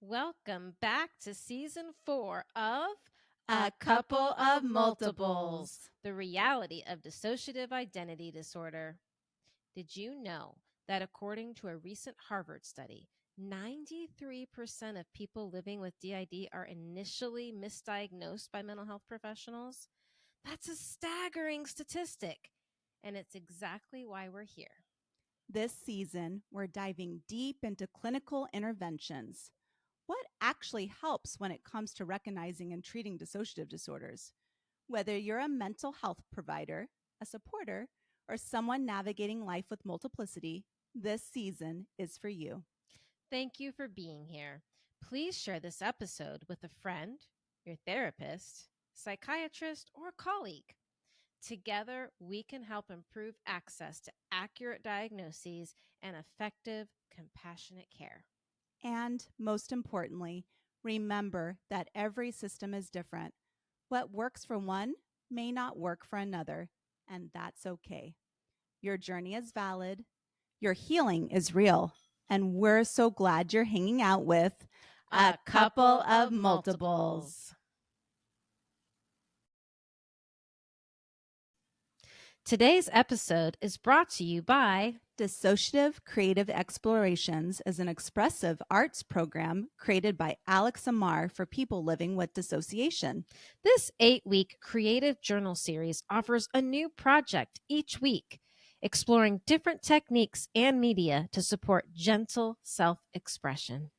Welcome back to season 4 of A Couple of Multiples. The Reality of Dissociative Identity Disorder. Did you know that according to a recent Harvard study, 93% of people living with DID are initially misdiagnosed by mental health professionals? That's a staggering statistic, and it's exactly why we're here. This season, we're diving deep into clinical interventions. What actually helps when it comes to recognizing and treating dissociative disorders? Whether you're a mental health provider, a supporter, or someone navigating life with multiplicity, this season is for you. Thank you for being here. Please share this episode with a friend, your therapist, psychiatrist, or colleague. Together, we can help improve access to accurate diagnoses and effective, compassionate care. And most importantly, remember that every system is different. What works for one may not work for another, and that's okay. Your journey is valid, your healing is real, and we're so glad you're hanging out with A Couple of Multiples. Today's episode is brought to you by Dissociative Creative Explorations is an expressive arts program created by Alex Amar for people living with dissociation. This 8-week creative journal series offers a new project each week, exploring different techniques and media to support gentle self-expression.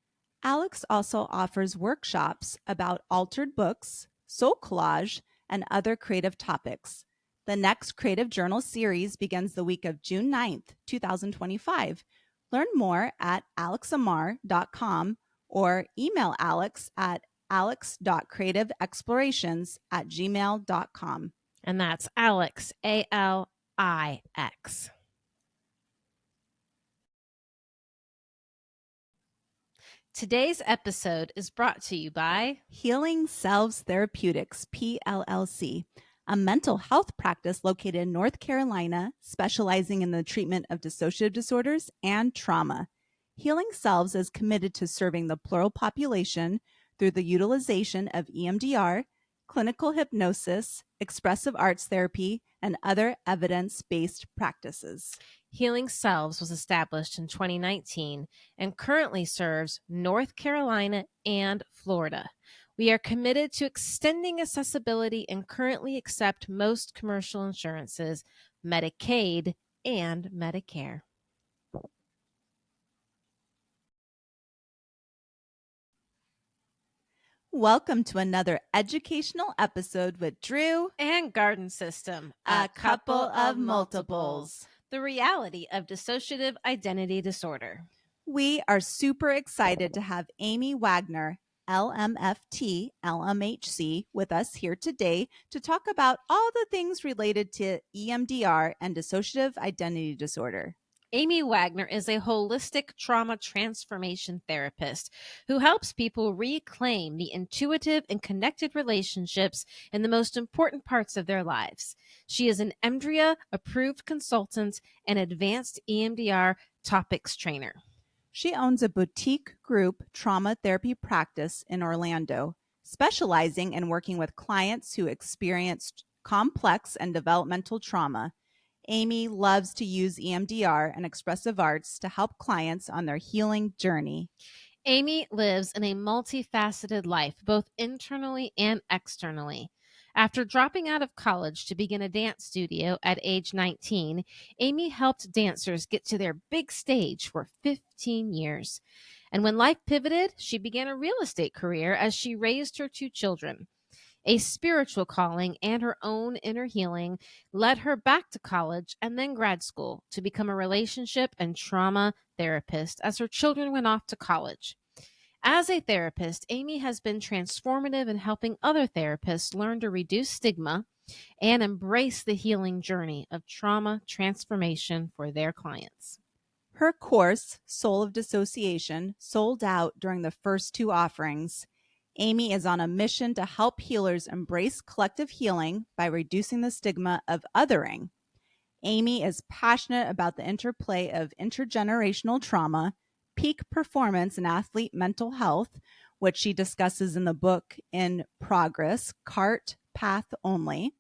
Alex also offers workshops about altered books, soul collage, and other creative topics. The next Creative Journal series begins the week of June 9th, 2025. Learn more at alexamar.com or email Alex at alex.creativeexplorations@gmail.com. And that's Alex, A-L-I-X. Today's episode is brought to you by Healing Selves Therapeutics, PLLC, a mental health practice located in North Carolina, specializing in the treatment of dissociative disorders and trauma. Healing Selves is committed to serving the plural population through the utilization of EMDR, clinical hypnosis, expressive arts therapy, and other evidence-based practices. Healing Selves was established in 2019 and currently serves North Carolina and Florida. We are committed to extending accessibility and currently accept most commercial insurances, Medicaid, and Medicare. Welcome to another educational episode with Drew and Garden System, A Couple of Multiples. The Reality of Dissociative Identity Disorder. We are super excited to have Amy Wagner, LMFT, LMHC, with us here today to talk about all the things related to EMDR and dissociative identity disorder. Amy Wagner is a holistic trauma transformation therapist who helps people reclaim the intuitive and connected relationships in the most important parts of their lives. She is an EMDRIA approved consultant and advanced EMDR topics trainer. She owns a boutique group trauma therapy practice in Orlando, specializing in working with clients who experienced complex and developmental trauma. Amy loves to use EMDR and expressive arts to help clients on their healing journey. Amy lives in a multifaceted life, both internally and externally. After dropping out of college to begin a dance studio at age 19, Amy helped dancers get to their big stage for 15 years. And when life pivoted, she began a real estate career as she raised her 2 children. A spiritual calling and her own inner healing led her back to college and then grad school to become a relationship and trauma therapist as her children went off to college. As a therapist, Amy has been transformative in helping other therapists learn to reduce stigma and embrace the healing journey of trauma transformation for their clients. Her course, Soul of Dissociation, sold out during the first 2 offerings. Amy is on a mission to help healers embrace collective healing by reducing the stigma of othering. Amy is passionate about the interplay of intergenerational trauma, peak performance and athlete mental health, which she discusses in the book In Progress, Cart Path Only.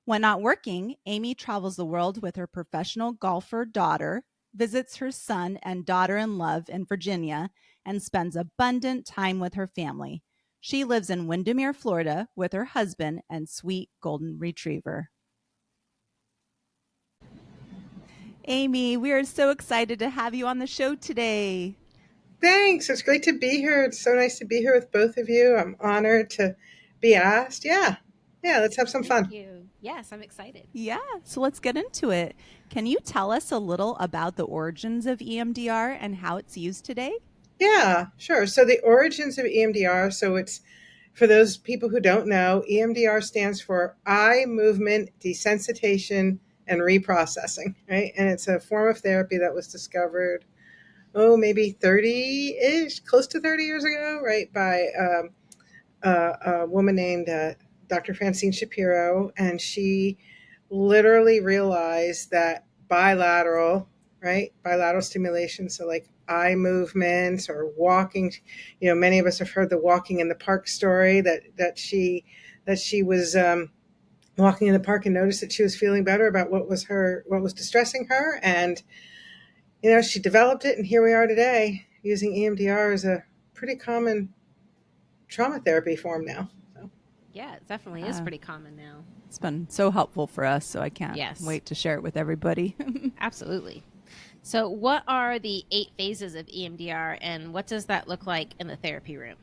When not working, Amy travels the world with her professional golfer daughter, visits her son and daughter-in-law in Virginia, and spends abundant time with her family. She lives in Windermere, Florida, with her husband and sweet golden retriever. Amy, we are so excited to have you on the show today. Thanks. It's great to be here. It's so nice to be here with both of you. I'm honored to be asked. Yeah, let's have some fun. Thank you. Yes, I'm excited. Yeah, so let's get into it. Can you tell us a little about the origins of EMDR and how it's used today? Yeah, sure. So the origins of EMDR, so it's for those people who don't know, EMDR stands for eye movement desensitization and reprocessing, right? And it's a form of therapy that was discovered, maybe 30-ish, close to 30 years ago, right, by a woman named Dr. Francine Shapiro, and she literally realized that bilateral stimulation, so like eye movements or walking, many of us have heard the walking in the park story, that she was walking in the park and noticed that she was feeling better about what was distressing her, and she developed it, and here we are today using EMDR as a pretty common trauma therapy form now. So. Yeah, it definitely is pretty common now. It's been so helpful for us, so I can't Yes. wait to share it with everybody. Absolutely. So what are the 8 phases of EMDR, and what does that look like in the therapy room?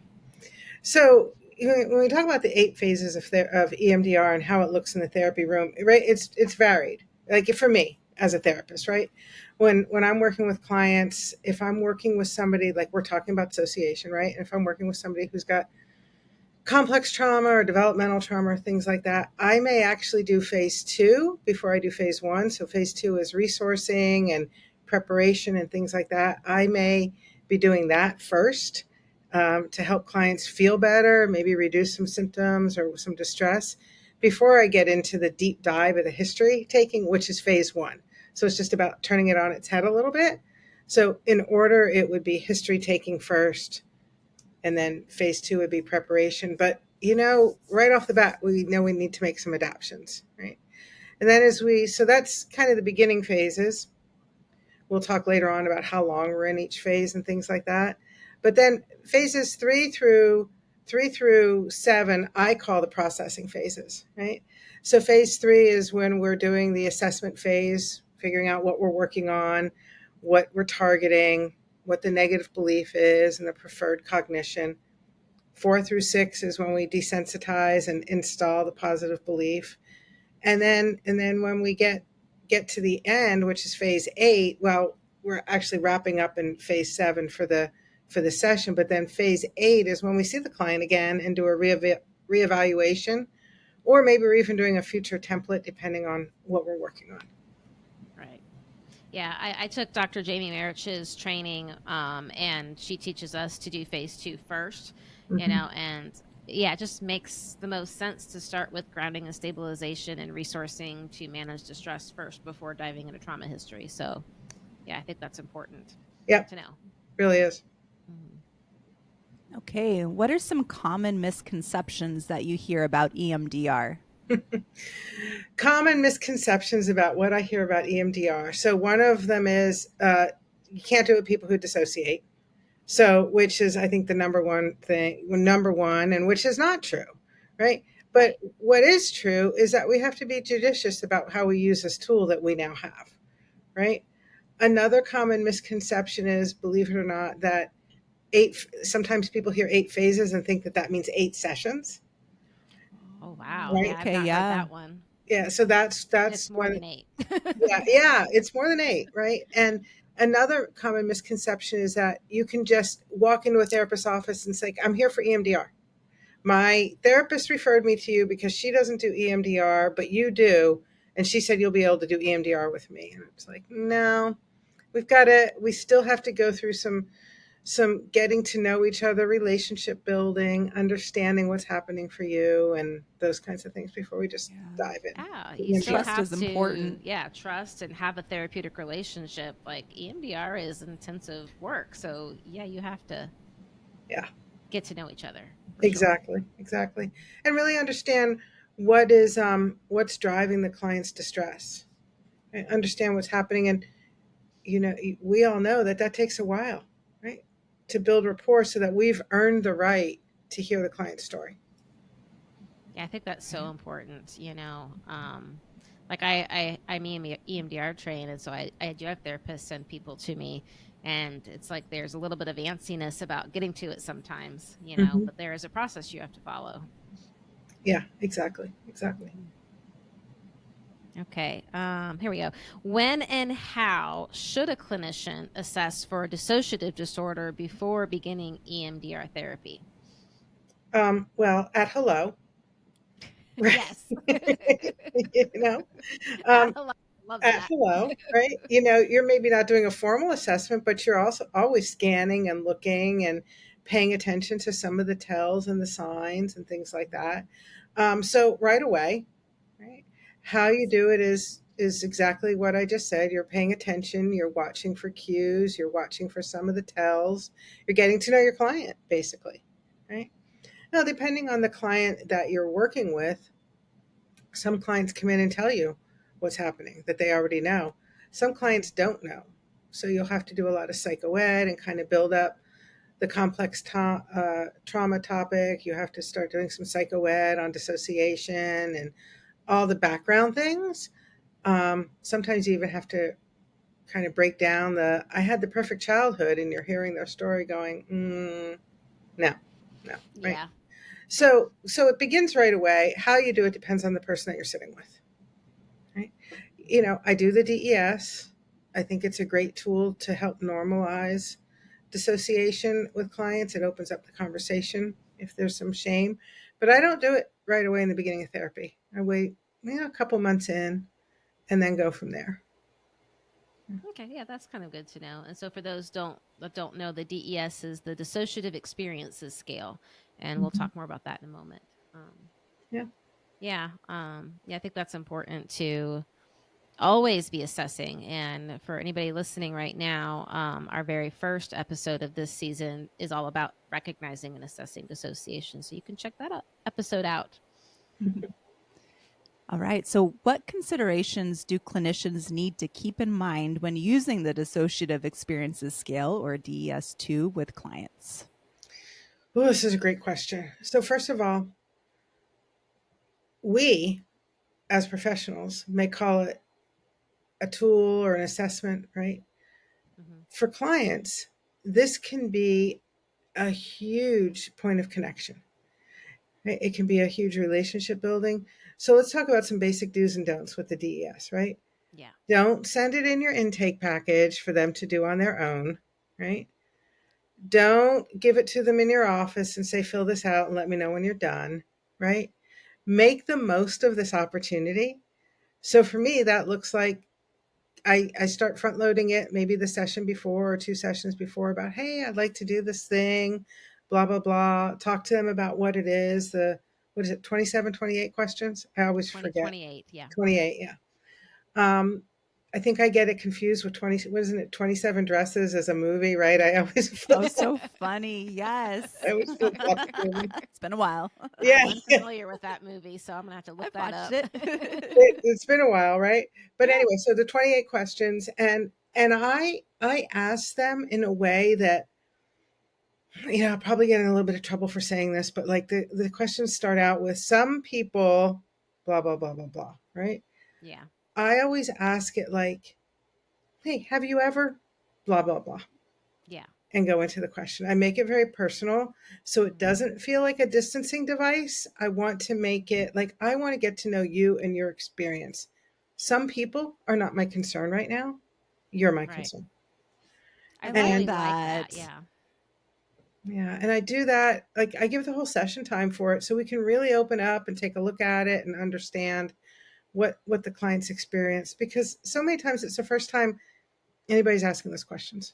So when we talk about the 8 phases of EMDR and how it looks in the therapy room, right, it's varied. Like for me as a therapist, right? When I'm working with clients, if I'm working with somebody, like we're talking about dissociation, right? And if I'm working with somebody who's got complex trauma or developmental trauma or things like that, I may actually do phase 2 before I do phase 1. So phase 2 is resourcing and preparation and things like that. I may be doing that first to help clients feel better, maybe reduce some symptoms or some distress before I get into the deep dive of the history taking, which is phase 1. So it's just about turning it on its head a little bit. So in order, it would be history taking first, and then phase 2 would be preparation. But, right off the bat, we know we need to make some adaptations, right? And then so that's kind of the beginning phases. We'll talk later on about how long we're in each phase and things like that. But then phases 3 through 7, I call the processing phases, right? So phase 3 is when we're doing the assessment phase, figuring out what we're working on, what we're targeting, what the negative belief is, and the preferred cognition. 4 through 6 is when we desensitize and install the positive belief. And then when we get to the end, which is phase 8, well, we're actually wrapping up in phase 7 for the session. But then phase 8 is when we see the client again and do a reevaluation, or maybe we're even doing a future template depending on what we're working on. Right. Yeah, I took Dr. Jamie Marich's training, and she teaches us to do phase 2 first, and yeah, it just makes the most sense to start with grounding and stabilization and resourcing to manage distress first before diving into trauma history. So yeah, I think that's important to know. Really is. Okay, what are some common misconceptions that you hear about EMDR? Common misconceptions about what I hear about EMDR. So one of them is you can't do it with people who dissociate. So, which is, I think, the number one, and which is not true, right? But what is true is that we have to be judicious about how we use this tool that we now have, right? Another common misconception is, believe it or not, that sometimes people hear 8 phases and think that means 8 sessions. Oh, wow. Right? Yeah, I've not heard that one. Yeah, so that's it's more than 8. yeah, it's more than 8, right? And another common misconception is that you can just walk into a therapist's office and say, I'm here for EMDR. My therapist referred me to you because she doesn't do EMDR, but you do. And she said you'll be able to do EMDR with me. And it's like, no, we still have to go through some some getting to know each other, relationship building, understanding what's happening for you, and those kinds of things before we just dive in. Yeah, to you still Trust have is to, important. trust and have a therapeutic relationship. Like EMDR is intensive work, so yeah, you have to Yeah, get to know each other for sure. exactly, and really understand what is what's driving the client's distress. Right? Understand what's happening, and we all know that that takes a while, right, to build rapport so that we've earned the right to hear the client's story. Yeah, I think that's so important. Like I'm EMDR trained, and so I do have therapists send people to me, and it's like there's a little bit of antsiness about getting to it sometimes, Hmm. but there is a process you have to follow. Yeah, exactly. Mhm. Okay, here we go. When and how should a clinician assess for a dissociative disorder before beginning EMDR therapy? Well, at hello, right? Yes. you know, At um, hello. Love at that. hello, right? You're maybe not doing a formal assessment, but you're also always scanning and looking and paying attention to some of the tells and the signs and things like that. So right away, right? How you do it is exactly what I just said. You're paying attention, you're watching for cues, you're watching for some of the tells, you're getting to know your client, basically, right? Now, depending on the client that you're working with, some clients come in and tell you what's happening that they already know. Some clients don't know. So you'll have to do a lot of psychoed and kind of build up the complex trauma topic. You have to start doing some psychoed on dissociation and all the background things. Sometimes you even have to kind of break down I had the perfect childhood, and you're hearing their story going, no, no, right? Yeah. So it begins right away. How you do it depends on the person that you're sitting with, right? I do the DES. I think it's a great tool to help normalize dissociation with clients. It opens up the conversation if there's some shame, but I don't do it right away in the beginning of therapy. I wait, a couple months in, and then go from there. Okay, yeah, that's kind of good to know. And so for those that don't know, the DES is the dissociative experiences scale, and we'll Mhm. talk more about that in a moment. Um, Yeah. yeah, I think that's important to always be assessing. And for anybody listening right now, our very first episode of this season is all about recognizing and assessing dissociation. So you can check that episode out. All right. So, what considerations do clinicians need to keep in mind when using the Dissociative Experiences Scale or DES 2 with clients? Oh, this is a great question. So, first of all, we as professionals may call it a tool or an assessment, right? Hmm. For clients, this can be a huge point of connection. Right? It can be a huge relationship building. So let's talk about some basic do's and don'ts with the DES, right? Yeah. Don't send it in your intake package for them to do on their own, right? Don't give it to them in your office and say, fill this out and let me know when you're done, right? Make the most of this opportunity. So for me, that looks like I start front loading it maybe the session before or 2 sessions before about, hey, I'd like to do this thing, blah, blah, blah. Talk to them about what it is. What is it, 27, 28 questions? I always forget. 28. Yeah. 28, yeah. Um, I think I get it confused with 20, wasn't it 27 Dresses as a movie, right? I always Oh, so funny. Yes. I always flip that movie. It's been a while. Yeah, I'm unfamiliar with that movie, so I'm gonna have to look I've that watched up. it. it's been a while, right? But Yeah. anyway, so the 28 questions, and I asked them in a way that, I'll probably get in a little bit of trouble for saying this, but like the questions start out with some people, blah, blah, blah, blah, blah, right? Yeah. I always ask it like, hey, have you ever, blah, blah, blah, Yeah. and go into the question. I make it very personal so it Hmm. doesn't feel like a distancing device. I want to make it like I want to get to know you and your experience. Some people are not my concern right now. You're my Right. concern. I I love really And like that. that. Yeah. yeah, and I do that, like I give the whole session time for it so we can really open up and take a look at it and understand what the client's experience, because so many times it's the first time anybody's asking those questions.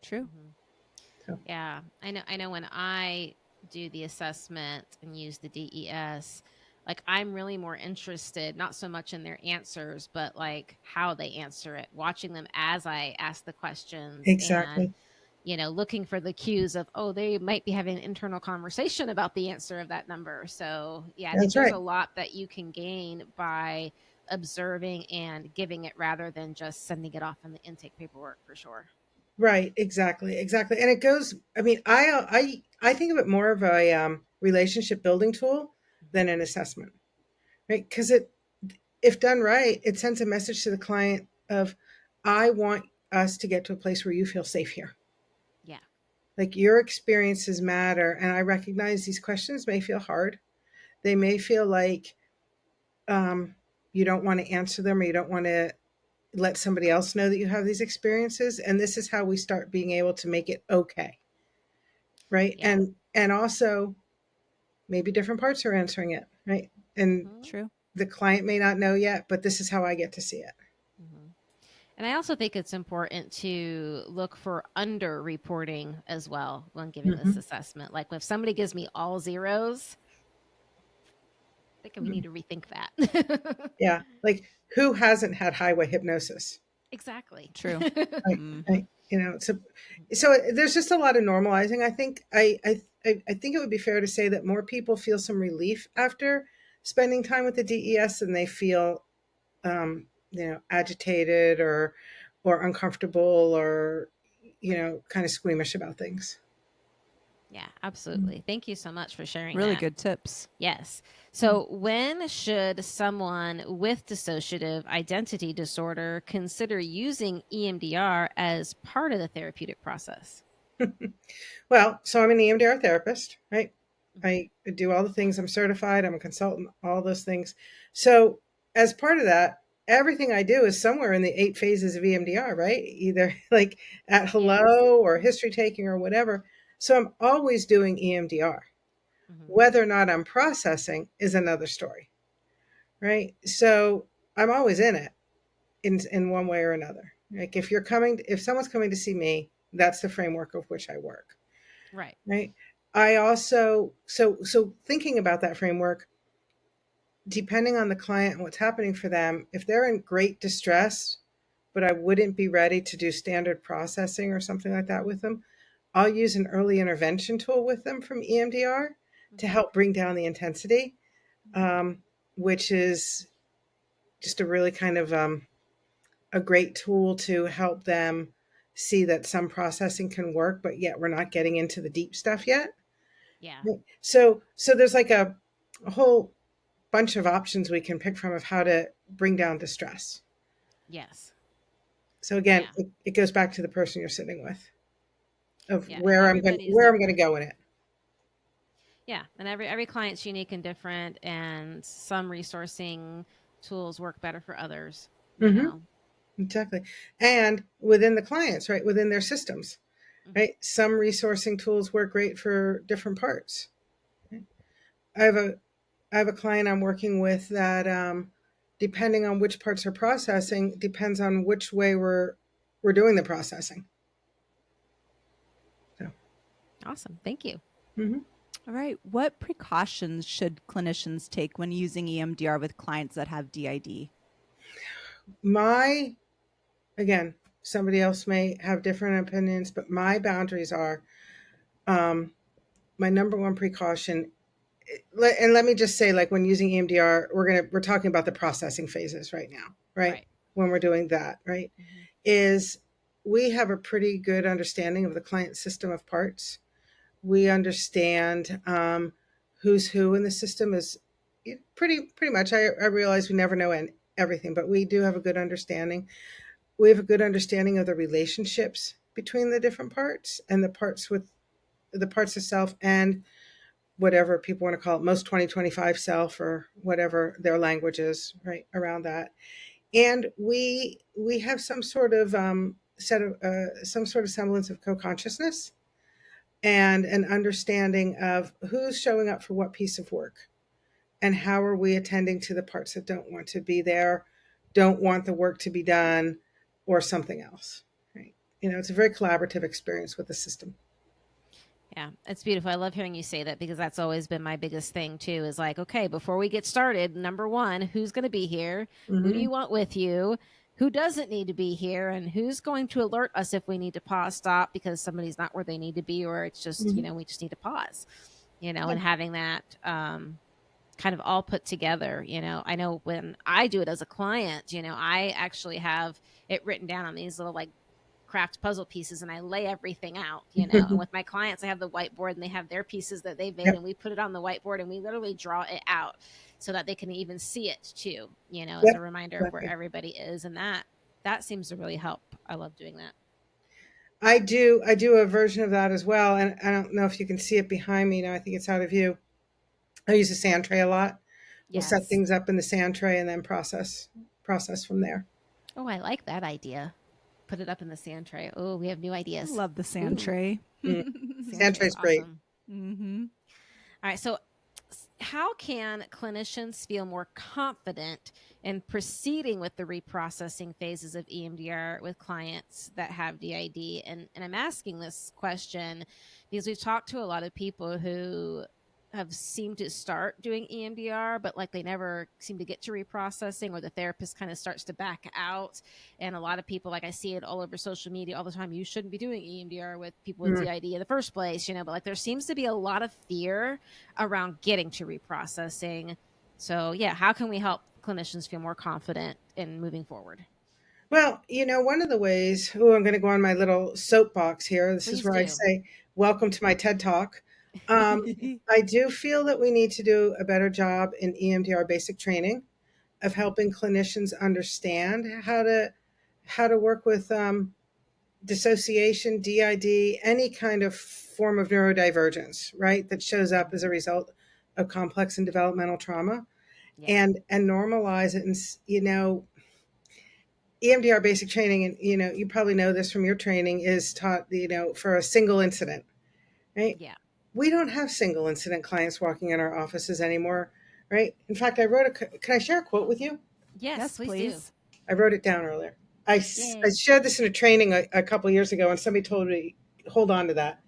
True. Hmm. So, Yeah, I know when I do the assessment and use the DES, like I'm really more interested not so much in their answers, but like how they answer it, watching them as I ask the questions and exactly. looking for the cues of, oh, they might be having an internal conversation about the answer of that number. So, yeah, I think That's there's right. a lot that you can gain by observing and giving it rather than just sending it off in the intake paperwork for sure. Right. Exactly. Exactly. And it goes, I mean, I think of it more of a relationship building tool than an assessment, right? Because if done right, it sends a message to the client of, I want us to get to a place where you feel safe here. Yeah. Like your experiences matter. And I recognize these questions may feel hard. They may feel like um, you don't want to answer them or you don't want to let somebody else know that you have these experiences. And this is how we start being able to make it okay. Right. Yeah. And also maybe different parts are answering it. Right. And Mhm. True. the client may not know yet, but this is how I get to see it. Mhm. And I also think it's important to look for under reporting as well when giving this Mm-hmm. assessment. Like if somebody gives me all zeros, I think we need to rethink that. Yeah. Like who hasn't had highway hypnosis? Exactly. True. Right. Hmm. Right. So there's just a lot of normalizing. I think I think it would be fair to say that more people feel some relief after spending time with the DES than they feel agitated or uncomfortable or kind of squeamish about things. Yeah, absolutely. Thank you so much for sharing Really that. good tips. Yes. So, when should someone with dissociative identity disorder consider using EMDR as part of the therapeutic process? Well, so I'm an EMDR therapist, right? Mhm. I do all the things. I'm certified. I'm a consultant, all those things. So as part of that, everything I do is somewhere in the 8 phases of EMDR, right? Either like at Yes. hello or history taking or whatever. So I'm always doing EMDR. Hmm. Whether or not I'm processing is another story, right? So I'm always in it in one way or another. Like if someone's coming to see me, that's the framework of which I work. Right. Right. I also so thinking about that framework, depending on the client and what's happening for them, if they're in great distress, but I wouldn't be ready to do standard processing or something like that with them, I'll use an early intervention tool with them from EMDR to Hmm. help bring down the intensity, um, which is just a really kind of a great tool to help them see that some processing can work, but yet we're not getting into the deep stuff yet. Yeah. So there's like a whole bunch of options we can pick from of how to bring down distress. Yes. So again, Yeah. it goes back to the person you're sitting with of Yeah. And everybody is where I'm going to different. go in it. Yeah. And every client's unique and different, and some resourcing tools work better for others, you Hmm. know. Exactly. And within the clients, right, within their systems, Hmm. right? Some resourcing tools work great for different parts. I have a I have a client I'm working with that depending on which parts are processing depends on which way we're doing the processing. So, Awesome. Thank you. mhm. All right. What precautions should clinicians take when using EMDR with clients that have DID? My again, somebody else may have different opinions, but my boundaries are um, my number one precaution. And let me just say, like when using EMDR, we're talking about the processing phases right now, right? Right. When we're doing that, right, Hmm. is we have a pretty good understanding of the client system of parts. We understand who's who in the system is pretty much. I realize we never know everything, but we do have a good understanding. We have a good understanding of the relationships between the different parts and the parts of self and whatever people want to call it, most 2025 self or whatever their language is, right around that. And we have some sort of some sort of semblance of co-consciousness and an understanding of who's showing up for what piece of work and how are we attending to the parts that don't want to be there, don't want the work to be done, or something else. Right? It's a very collaborative experience with the system. Yeah, it's beautiful. I love hearing you say that because that's always been my biggest thing too is like, okay, before we get started, number one, who's going to be here? Who do Mm-hmm. you want with you? Who doesn't need to be here? And who's going to alert us if we need to pause, stop because somebody's not where they need to be, or it's just, Mm-hmm. we just need to pause, Yeah. and having that kind of all put together. I know when I do it as a client, I actually have it written down on these little like craft puzzle pieces and I lay everything out, and with my clients, I have the whiteboard and they have their pieces that they've made Yep. and we put it on the whiteboard and we literally draw it out so that they can even see it too, as a Yep. reminder of where Exactly. everybody is. And that seems to really help. I love doing that. I do a version of that as well. And I don't know if you can see it behind me now. I think it's out of view. I use a sand tray a lot. We'll set Yes. things up in the sand tray and then process from there. Oh, I like that idea. Put it up in the sand tray. Oh, we have new I ideas. love the sand Ooh, tray. Mm. sand Sand tray is tray's great. awesome. Mm-hmm. All right. So, how can clinicians feel more confident in proceeding with the reprocessing phases of EMDR with clients that have DID? And I'm asking this question because we've talked to a lot of people who have seemed to start doing EMDR, but like they never seem to get to reprocessing, or the therapist kind of starts to back out. And a lot of people, like I see it all over social media all the time, you shouldn't be doing EMDR with people with Mm. DID in the first place, but like there seems to be a lot of fear around getting to reprocessing. So, yeah, how can we help clinicians feel more confident in moving forward? Well, one of the ways, I'm going to go on my little soapbox here. This is Please where I do. say, welcome to my TED Talk. Um, I do feel that we need to do a better job in EMDR basic training of helping clinicians understand how to work with dissociation, DID, any kind of form of neurodivergence, right? That shows up as a result of complex and developmental trauma, Yeah. and normalize it. And EMDR basic training, and you probably know this from your training, is taught for a single incident, right? Yeah. We don't have single incident clients walking in our offices anymore, right? In fact, can I share a quote with you? Yes, Yes, please do. please. I wrote it down earlier. I Yay. shared this in a training a couple years ago, and somebody told me, hold on to that.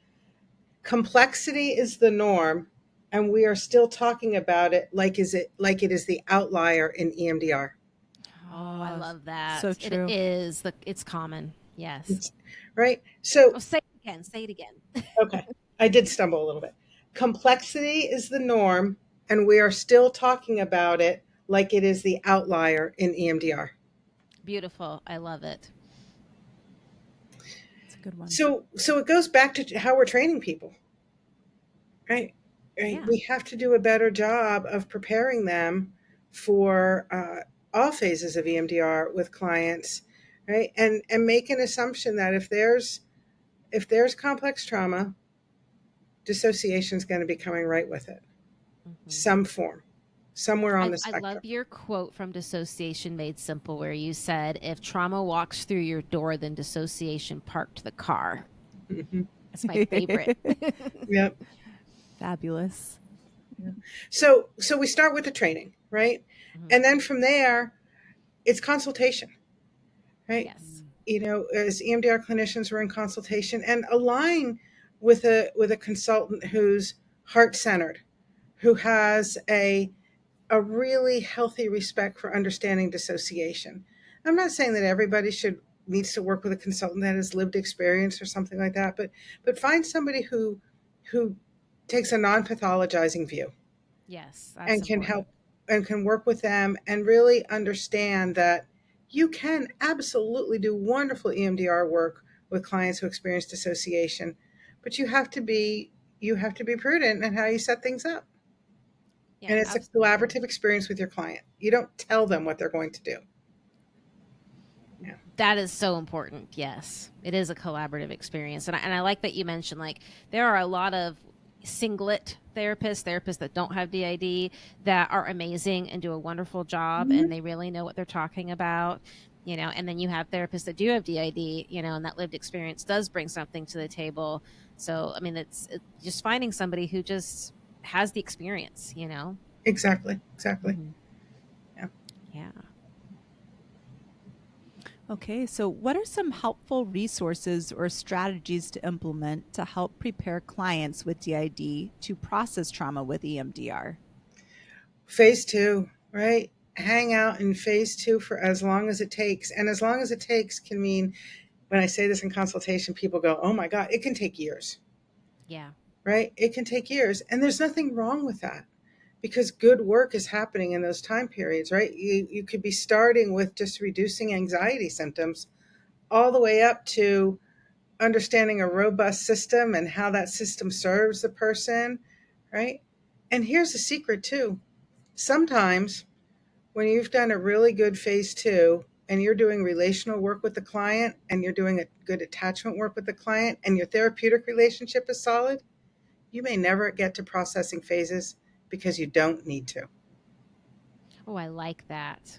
Complexity is the norm, and we are still talking about it like it is the outlier in EMDR. Oh, I love So that. It true. is it's common. Yes. Right? So, Oh, say it again. Say it again. okay, I did stumble a little bit. Complexity is the norm, and we are still talking about it like it is the outlier in EMDR. Beautiful. I love it. It's a good one. So it goes back to how we're training people, right? Right. Yeah. We have to do a better job of preparing them for all phases of EMDR with clients, right? And make an assumption that if there's complex trauma, dissociation is going to be coming right with it, Hmm. some form, somewhere on the I spectrum. love your quote from Dissociation Made Simple, where you said, if trauma walks through your door, then dissociation parked the car. Hmm. That's my favorite. Yep. Fabulous. So we start with the training, right? Mhm. And then from there, it's consultation, right? Yes. As EMDR clinicians, we're in consultation and align with a consultant who's heart centered, who has a really healthy respect for understanding dissociation. I'm not saying that everybody needs to work with a consultant that has lived experience or something like that, but find somebody who takes a non-pathologizing view Yes, that's and can important. help and can work with them and really understand that you can absolutely do wonderful EMDR work with clients who experience dissociation, but you have to be prudent in how you set things up. Yeah, And it's a absolutely. collaborative experience with your client. You don't tell them what they're going to do. Yeah. That is so important. Yes, it is a collaborative experience, and I like that you mentioned like there are a lot of singlet therapists that don't have DID that are amazing and do a wonderful job, Mhm. and they really know what they're talking about. And then you have therapists that do have DID, and that lived experience does bring something to the table. So, I mean, it's just finding somebody who just has the experience. Exactly. Exactly. Hmm. Yeah. Yeah. Okay, so what are some helpful resources or strategies to implement to help prepare clients with DID to process trauma with EMDR? Phase two, right? Hang out in phase two for as long as it takes. And as long as it takes can mean, when I say this in consultation, people go, oh my God, it can take years, Yeah. right? It can take years. And there's nothing wrong with that because good work is happening in those time periods, right? You could be starting with just reducing anxiety symptoms all the way up to understanding a robust system and how that system serves the person, right? And here's the secret too. Sometimes when you've done a really good phase two and you're doing relational work with the client and you're doing a good attachment work with the client and your therapeutic relationship is solid, you may never get to processing phases because you don't need to. Oh, I like that.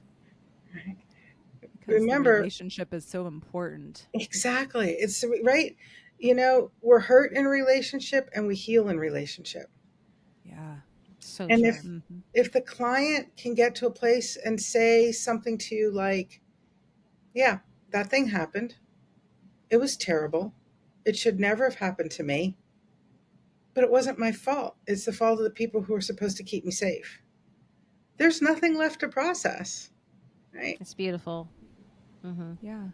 Because the Remember, relationship is so important. exactly. It's right. You know, we're hurt in relationship and we heal in relationship. Yeah. So And true. if the client can get to a place and say something to you like, yeah, that thing happened. It was terrible. It should never have happened to me, but it wasn't my fault. It's the fault of the people who are supposed to keep me safe. There's nothing left to process, right? It's beautiful. Hmm. Yeah.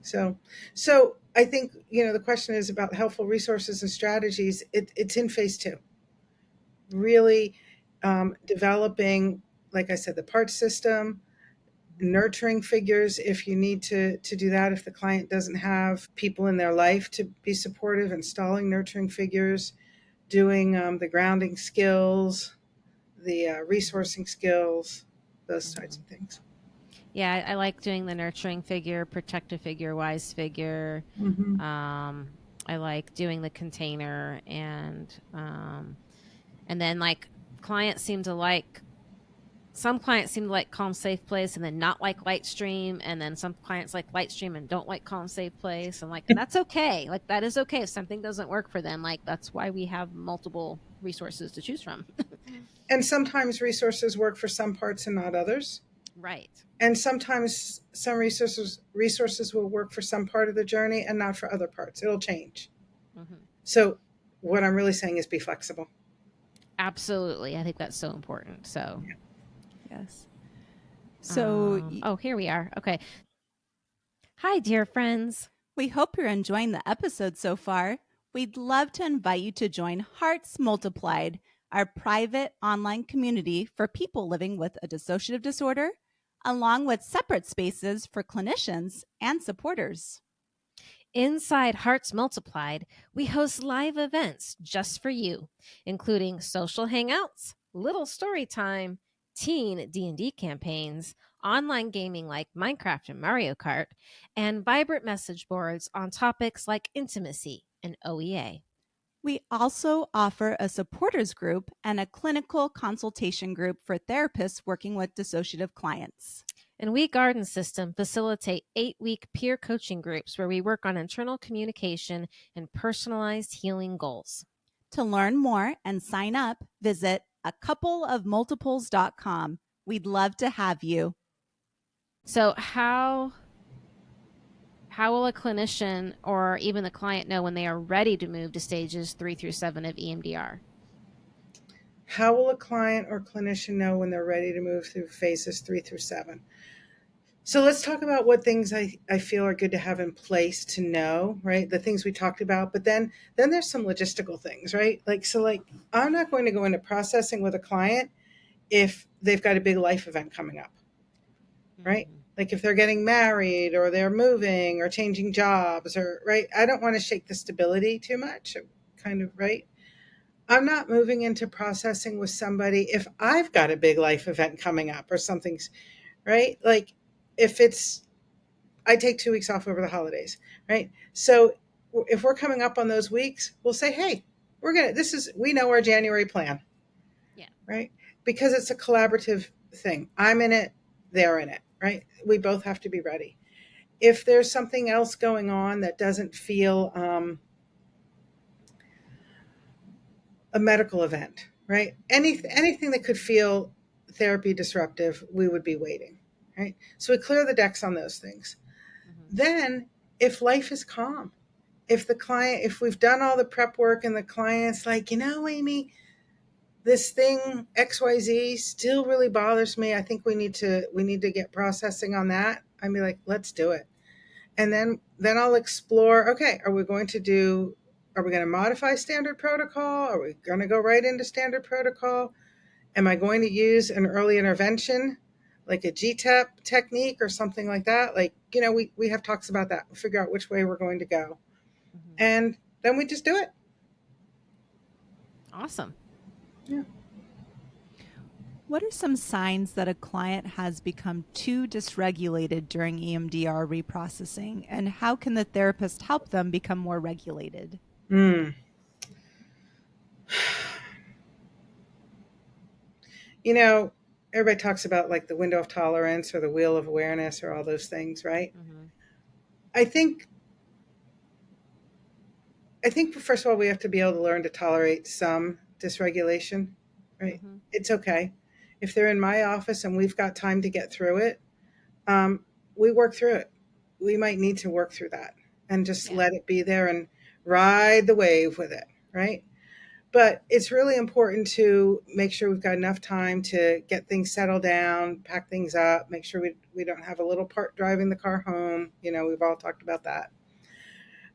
So, so I think, you know, the question is about helpful resources and strategies. It's in phase two, really developing, like I said, the part system, nurturing figures if you need to do that, if the client doesn't have people in their life to be supportive, installing nurturing figures, doing the grounding skills, the resourcing skills, those types Hmm. of things. Yeah, I like doing the nurturing figure, protective figure, wise figure. Mm-hmm. I like doing the container and then like clients seem to like some clients seem to like calm safe place and then not like light stream, and then some clients like light stream and don't like calm safe place, and like, and that's okay, like that is okay if something doesn't work for them, like that's why we have multiple resources to choose from. And sometimes resources work for some parts and not others. Right. And sometimes some resources will work for some part of the journey and not for other parts. It'll change. Hmm. So what I'm really saying is be flexible. Absolutely, I think that's so important. So Yes. So oh, here we are. Okay. Hi, dear friends. we hope you're enjoying the episode so far. We'd love to invite you to join Hearts Multiplied, our private online community for people living with a dissociative disorder, along with separate spaces for clinicians and supporters. Inside Hearts Multiplied, we host live events just for you, including social hangouts, little story time, teen D&D campaigns, online gaming like Minecraft and Mario Kart, and vibrant message boards on topics like intimacy and OEA. We also offer a supporters group and a clinical consultation group for therapists working with dissociative clients. And we Garden System facilitate 8-week peer coaching groups where we work on internal communication and personalized healing goals. To learn more and sign up, visit acoupleofmultiples.com. We'd love to have you. So how will a clinician or even the client know when they are ready to move to stages 3 through 7 of EMDR? How will a client or clinician know when they're ready to move through phases 3 through 7? So let's talk about what things I feel are good to have in place to know, right? The things we talked about, but then there's some logistical things, right? Like I'm not going to go into processing with a client if they've got a big life event coming up, right? Mm-hmm. Like if they're getting married or they're moving or changing jobs or right. I don't want to shake the stability too much, kind of, right? I'm not moving into processing with somebody if I've got a big life event coming up or something's right. Like if it's I take 2 weeks off over the holidays, right? So if we're coming up on those weeks, we'll say, hey, we know our January plan, Yeah. right? Because it's a collaborative thing. I'm in it, they're in it, right? We both have to be ready. If there's something else going on that doesn't feel a medical event, right? Anything that could feel therapy disruptive, we would be waiting, right? So we clear the decks on those things. then if life is calm, if we've done all the prep work and the client's like, Amy, this thing XYZ still really bothers me. I think we need to get processing on that. I'd be like, let's do it. And then I'll explore, okay, are we going to modify standard protocol? Are we going to go right into standard protocol? Am I going to use an early intervention, like a GTEP technique or something like that? Like, we have talks about that. We'll figure out which way we're going to go. Mm-hmm. And then we just do it. Awesome. Yeah. What are some signs that a client has become too dysregulated during EMDR reprocessing, and how can the therapist help them become more regulated? Everybody talks about like the window of tolerance or the wheel of awareness or all those things, right? Mm-hmm. I think first of all, we have to be able to learn to tolerate some dysregulation, right? Mm-hmm. It's okay. If they're in my office and we've got time to get through it, we work through it. We might need to work through that and just let it be there and ride the wave with it, right? But it's really important to make sure we've got enough time to get things settled down, pack things up, make sure we don't have a little part driving the car home. We've all talked about that.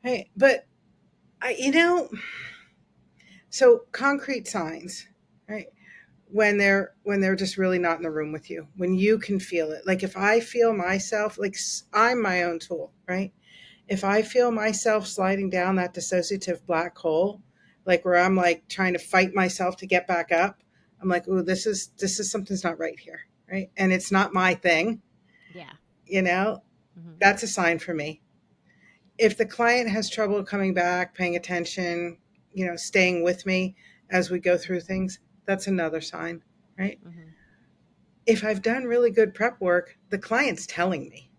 Right? But so concrete signs, right? When they're just really not in the room with you, when you can feel it. Like if I feel myself, like I'm my own tool, right? If I feel myself sliding down that dissociative black hole, like where I'm like trying to fight myself to get back up, I'm like, oh, this is something's not right here, right? And it's not my thing. Yeah. Mm-hmm. That's a sign for me. If the client has trouble coming back, paying attention, staying with me as we go through things, that's another sign, right? Mm-hmm. If I've done really good prep work, the client's telling me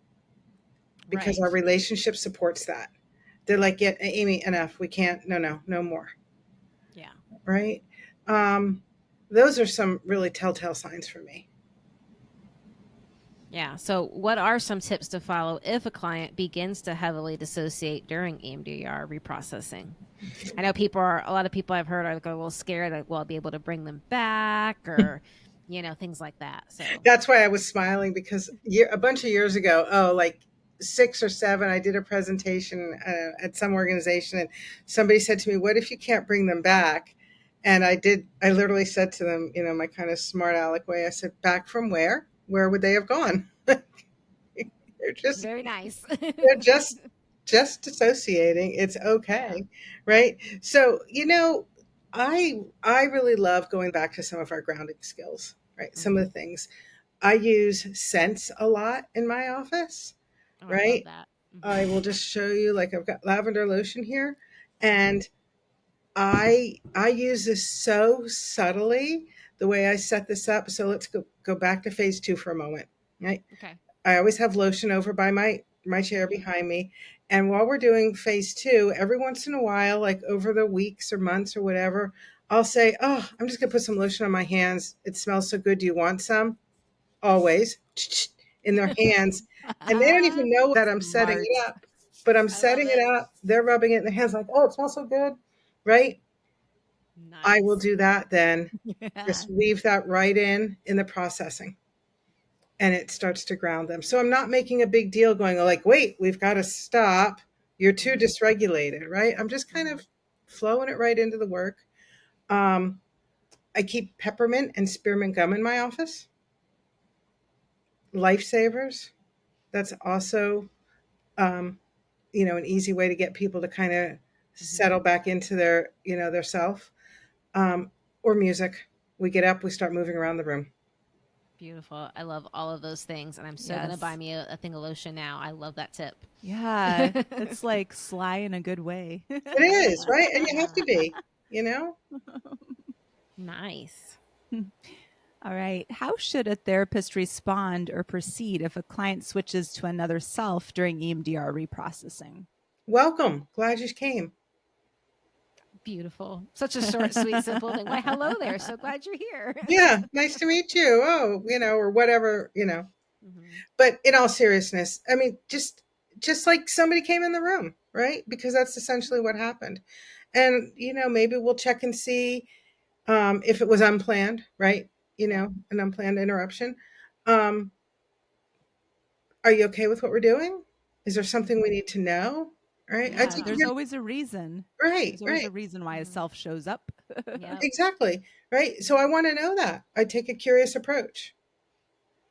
because our relationship supports that. They're like, yeah, Amy, enough. We can't, no more. Yeah. Right? Those are some really telltale signs for me. Yeah. So what are some tips to follow if a client begins to heavily dissociate during EMDR reprocessing? I know a lot of people I've heard are like a little scared that we'll be able to bring them back or, things like that. So that's why I was smiling because a bunch of years ago, like 6 or 7, I did a presentation at some organization and somebody said to me, what if you can't bring them back? And I literally said to them, my kind of smart aleck way, I said, back from where? Where would they have gone? They're just very nice. They're just dissociating. It's okay. Right. So, I really love going back to some of our grounding skills, right? Mm-hmm. Some of the things I use scents a lot in my office, right? I love that. Mm-hmm. I will just show you, like I've got lavender lotion here and I use this so subtly the way I set this up. So let's go back to phase 2 for a moment, right? Okay. I always have lotion over by my chair behind me. And while we're doing phase 2, every once in a while, like over the weeks or months or whatever, I'll say, oh, I'm just going to put some lotion on my hands. It smells so good. Do you want some? Always in their hands. And they don't even know that I'm setting it up, but I'm setting it up. They're rubbing it in their hands like, oh, it smells so good. Right? Nice. I will do that then. Just weave that right in the processing. And it starts to ground them. So I'm not making a big deal going like, wait, we've got to stop. You're too dysregulated, right? I'm just kind of flowing it right into the work. I keep peppermint and spearmint gum in my office. Lifesavers. That's also, an easy way to get people to kind of settle back into their, their self. Or music. We get up, we start moving around the room. Beautiful. I love all of those things. And I'm so going to buy me a thing of lotion now. I love that tip. Yeah. It's like sly in a good way. It is, right? And you have to be, Nice. All right. How should a therapist respond or proceed if a client switches to another self during EMDR reprocessing? Welcome. Glad you came. Beautiful. Such a short, sweet, simple thing. Why, hello there. So glad you're here. Yeah. Nice to meet you. Oh, or whatever, Mm-hmm. But in all seriousness, I mean, just just like somebody came in the room, right? Because that's essentially what happened. And, maybe we'll check and see if it was unplanned, right? Yeah. An unplanned interruption. Um, are you okay with what we're doing? Is there something we need to know? Right? I Yeah, take there's it. always a reason. Right, There's always right. a reason why a Mhm. self shows up. Yep. Exactly. Right. So I want to know that. I take a curious approach.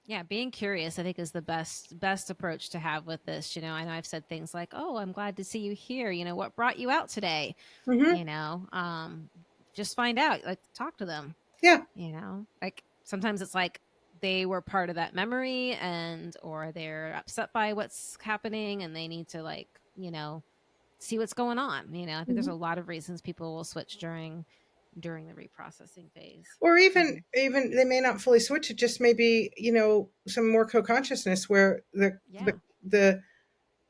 Yeah, being curious, I think, is the best approach to have with this. I know I've said things like, "Oh, I'm glad to see you here. What brought you out today?" Hmm. You know, um, just find out. Like, talk to them. Yeah. Like sometimes it's like they were part of that memory, or they're upset by what's happening, and they need to see what's going on. I think there's Mhm. a lot of reasons people will switch during the reprocessing phase. Or even Mhm. even they may not fully switch. It just may be, some more co-consciousness where Yeah. the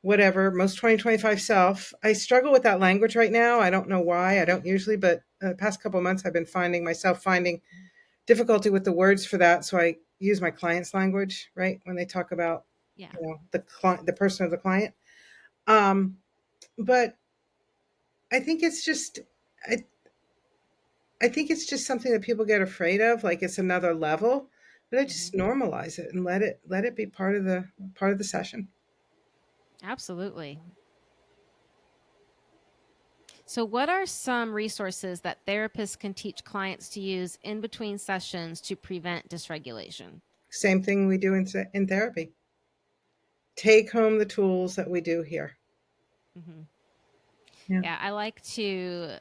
whatever most 2025 self. I struggle with that language right now. I don't know why. I don't usually, but the past couple of months I've been finding myself finding difficulty with the words for that. So I use my client's language, right? When they talk about, Yeah. the client, the person of the client. Um, but I think it's just, I, I think it's just something that people get afraid of, like it's another level. But I Hmm. just normalize it and let it be part of the session. Absolutely. So, what are some resources that therapists can teach clients to use in between sessions to prevent dysregulation? Same thing we do in therapy. Take home the tools that we do here. Hmm. Yeah. Yeah, I like to,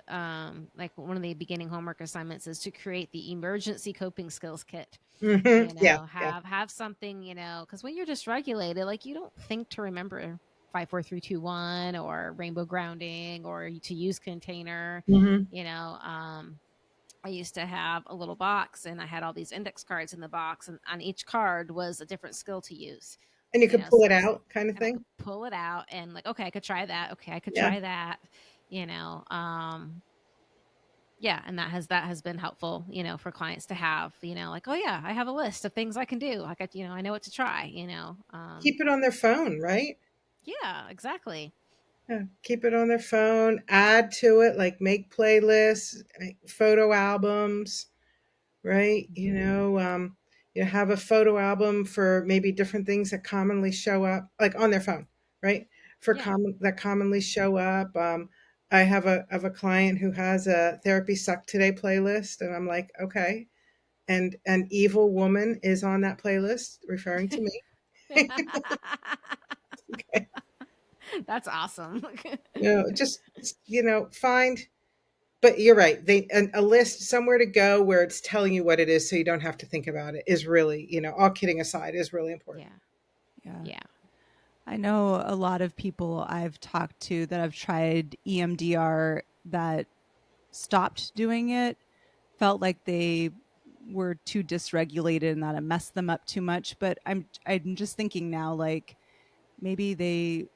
like one of the beginning homework assignments is to create the emergency coping skills kit. Hmm. Yeah. Yeah. Have something, because when you're dysregulated, like you don't think to remember 5 4 3 2 1 or rainbow grounding or to use container. Hmm. You know, um, I used to have a little box and I had all these index cards in the box, and on each card was a different skill to use. And you could pull So it out, kind of and I could thing. pull it out and like, okay, I could try that. Okay, I could Yeah. try that. You know, yeah, and that has been helpful, for clients to have, like, oh yeah, I have a list of things I can do. Like I know what to try. Keep it on their phone, right? Yeah, exactly. Yeah. Keep it on their phone. Add to it, like make playlists, make photo albums, right? Have a photo album for maybe different things that commonly show up, like on their phone, right? For Yeah. that commonly show up. I have a client who has a therapy suck today playlist, and I'm like, okay. And an evil woman is on that playlist, referring to me. Okay. That's awesome. Just find. But you're right. A list somewhere to go where it's telling you what it is, so you don't have to think about it. Is really, all kidding aside, is really important. Yeah. Yeah. Yeah. I know a lot of people I've talked to that have tried EMDR that stopped doing it, felt like they were too dysregulated and that it messed them up too much. But I'm just thinking now, like maybe they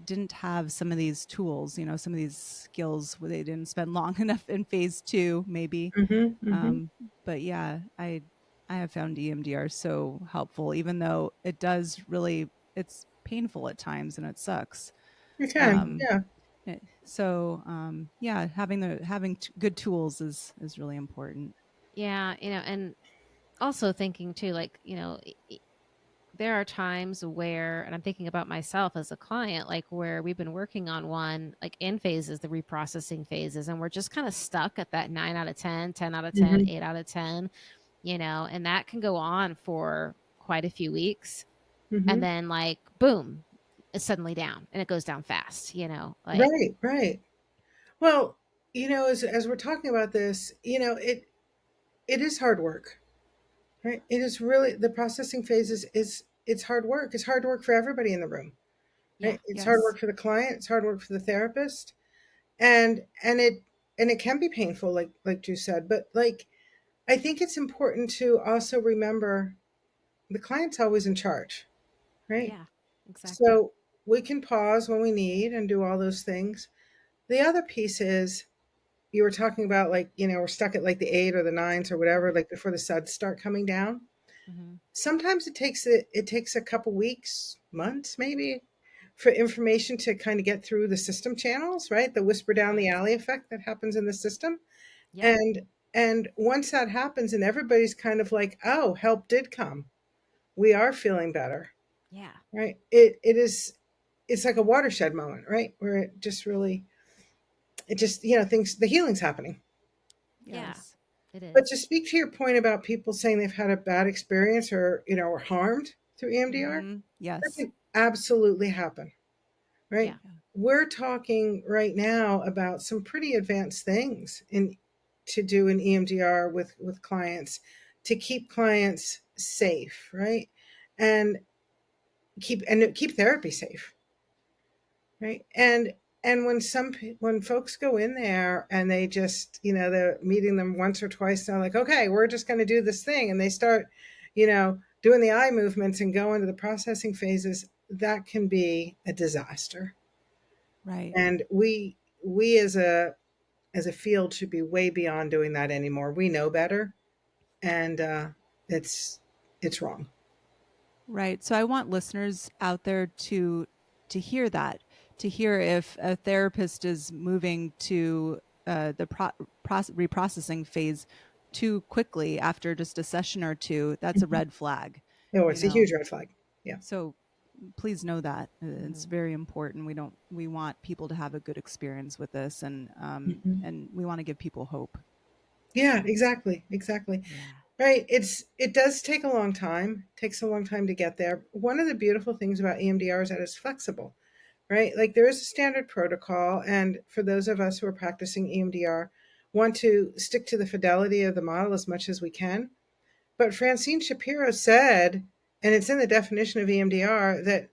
didn't have some of these tools, some of these skills where they didn't spend long enough in phase two, maybe. Hmm. Hmm. But yeah, I have found EMDR so helpful, even though it does really it's painful at times and it sucks. You can, Um, yeah. yeah, having good tools is really important. Yeah. And also thinking too, like, there are times where, and I'm thinking about myself as a client, like where we've been working on one, like in phases, the reprocessing phases, and we're just kind of stuck at that 9 out of 10, 10 out of 10, Hmm. 8 out of 10, and that can go on for quite a few weeks. And Hmm. then, like, boom, it's suddenly down and it goes down fast, like, Right, right. Well, as we're talking about this, it is hard work, right? It is really the processing phase is it's hard work. It's hard work for everybody in the room, yeah, right? It's hard Yes. work for the client. It's hard work for the therapist, and it can be painful, like Drew said. But like, I think it's important to also remember the client's always in charge, right? yeah, exactly. So we can pause when we need and do all those things. The other piece is you were talking about, like, we're stuck at like the 8 or the 9s or whatever, like before the suds start coming down. Hmm. Sometimes it takes a couple weeks, months maybe, for information to kind of get through the system channels, right? The whisper down the alley effect that happens in the system. Yep. And once that happens and everybody's kind of like, oh, help did come. We are feeling better. Yeah. Right. It's like a watershed moment, right? Where it just, things, the healing's happening. Yes. Yeah, it is. But to speak to your point about people saying they've had a bad experience or, or harmed through EMDR, that Yes. can absolutely happen, right? Yeah. We're talking right now about some pretty advanced things to do in EMDR with clients to keep clients safe, right? And keep therapy safe, right? And when folks go in there and they just, they're meeting them once or twice, they're like, okay, we're just going to do this thing, and they start, doing the eye movements and go into the processing phases, that can be a disaster. Right. And we as a field should be way beyond doing that anymore. We know better, and it's wrong. Right. So I want listeners out there to hear that, to hear if a therapist is moving to the reprocessing phase too quickly after just a session or two. That's a red flag. No, it's a huge red flag. Yeah. So please know that it's very important. We want people to have a good experience with this, and we want to give people hope. Yeah, exactly. Yeah. Right. It does take a long time. It takes a long time to get there. One of the beautiful things about EMDR is that it's flexible, right? Like there is a standard protocol. And for those of us who are practicing EMDR, want to stick to the fidelity of the model as much as we can. But Francine Shapiro said, and it's in the definition of EMDR, that,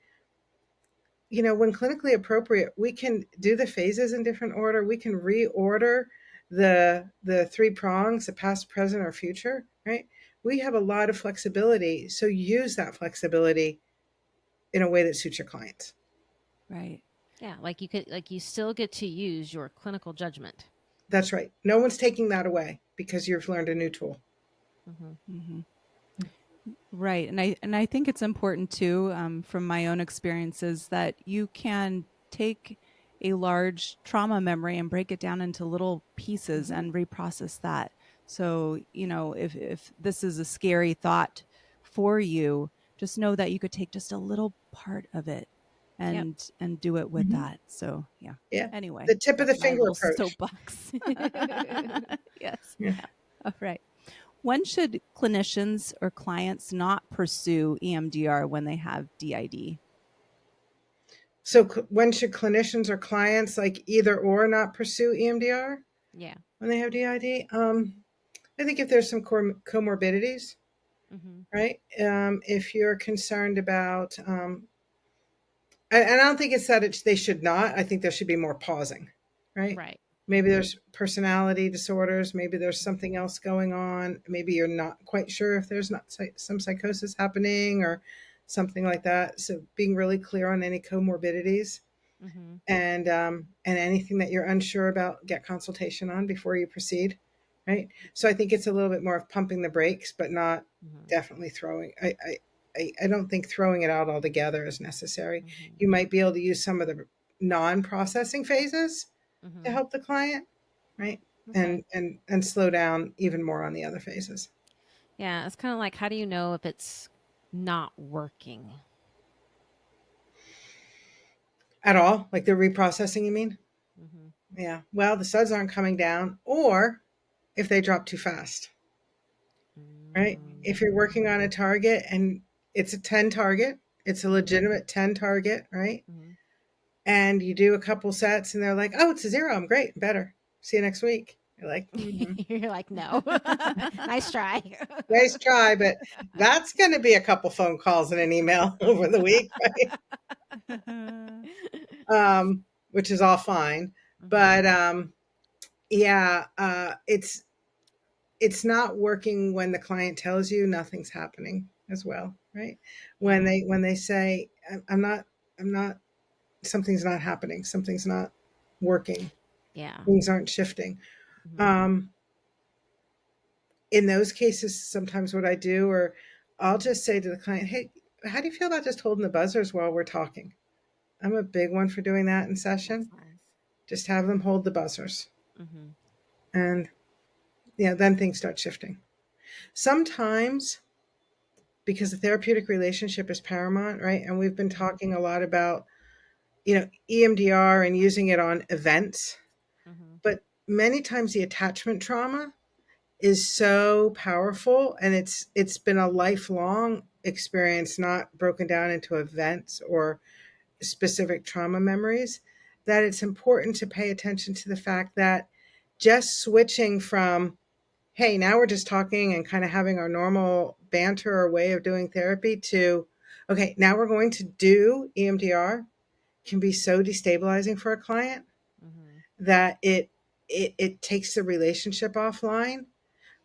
when clinically appropriate, we can do the phases in different order. We can reorder the three prongs, the past, present, or future, right? We have a lot of flexibility. So use that flexibility in a way that suits your clients. Right. Yeah, you still get to use your clinical judgment. That's right. No one's taking that away because you've learned a new tool. Right. And I think it's important too, from my own experiences, that you can take a large trauma memory and break it down into little pieces and reprocess that. So, if this is a scary thought for you, just know that you could take just a little part of it and do it with that. So, yeah. Anyway, the tip of the finger approach. Soapbox. Yes. Yeah. All right. When should clinicians or clients not pursue EMDR when they have DID? So when should clinicians or clients like either or not pursue EMDR? Yeah. When they have DID? I think if there's some comorbidities, right? If you're concerned about, and I don't think it's that they should not. I think there should be more pausing, right? Right. Maybe there's personality disorders. Maybe there's something else going on. Maybe you're not quite sure if there's not some psychosis happening or something like that. So being really clear on any comorbidities and anything that you're unsure about, get consultation on before you proceed. Right. So I think it's a little bit more of pumping the brakes, but not definitely throwing. I don't think throwing it out altogether is necessary. You might be able to use some of the non-processing phases to help the client, right? Okay. And slow down even more on the other phases. Yeah, it's kind of like, how do you know if it's not working? At all? Like the reprocessing, you mean? Yeah. Well, the suds aren't coming down, or if they drop too fast, right? If you're working on a target and it's a 10 target, it's a legitimate 10 target, right? And you do a couple sets and they're like, oh, it's a 0. I'm great. Better. See you next week. You're like, you're like, no. Nice try. Nice try. But that's going to be a couple phone calls and an email over the week, right? Which is all fine. But it's not working when the client tells you nothing's happening as well, right? When they say, I'm not, something's not happening, something's not working. Yeah. Things aren't shifting. In those cases, sometimes what I do, or I'll just say to the client, hey, how do you feel about just holding the buzzers while we're talking? I'm a big one for doing that in session. That's nice. Just have them hold the buzzers. Mm-hmm. And then things start shifting. Sometimes, because the therapeutic relationship is paramount, right? And we've been talking a lot about, EMDR and using it on events. Mm-hmm. But many times the attachment trauma is so powerful, and it's been a lifelong experience, not broken down into events or specific trauma memories, that it's important to pay attention to the fact that just switching from, hey, now we're just talking and kind of having our normal banter or way of doing therapy, to, okay, now we're going to do EMDR, can be so destabilizing for a client Mm-hmm. that it takes the relationship offline,